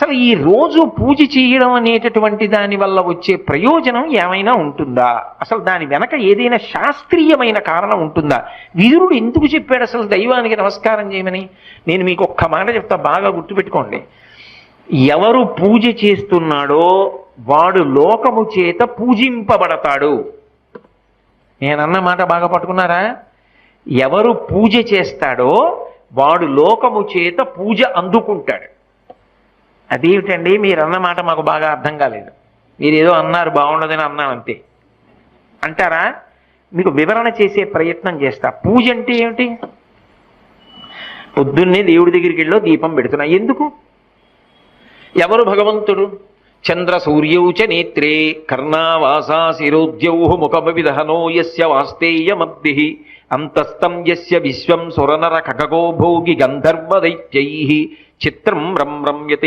అసలు ఈ రోజు పూజ చేయడం అనేటటువంటి దాని వల్ల వచ్చే ప్రయోజనం ఏమైనా ఉంటుందా? అసలు దాని వెనక ఏదైనా శాస్త్రీయమైన కారణం ఉంటుందా? విదురుడు ఎందుకు చెప్పాడు అసలు దైవానికి నమస్కారం చేయమని? నేను మీకు ఒక్క మాట చెప్తా, బాగా గుర్తుపెట్టుకోండి. ఎవరు పూజ చేస్తున్నాడో వాడు లోకము చేత పూజింపబడతాడు. నేనన్న మాట బాగా పట్టుకున్నారా? ఎవరు పూజ చేస్తాడో వాడు లోకము చేత పూజ అందుకుంటాడు. అదేమిటండి మీరు అన్నమాట మాకు బాగా అర్థం కాలేదు, మీరేదో అన్నారు బాగుండదని అన్నాను అంతే అంటారా? మీకు వివరణ చేసే ప్రయత్నం చేస్తా. పూజ అంటే ఏమిటి? పొద్దున్నే దేవుడి దగ్గరికి వెళ్ళో దీపం పెడుతున్నా. ఎందుకు? ఎవరు భగవంతుడు? చంద్ర సూర్యౌచ నేత్రే కర్ణావాసా శిరోద్యౌ ముఖమవిదహనో యస్య వాస్తేయమబ్ధి అంతస్తం యస్య విశ్వం సురనర ఖగో భోగి గంధర్వ దైత్యైః చిత్రం రమ్యతే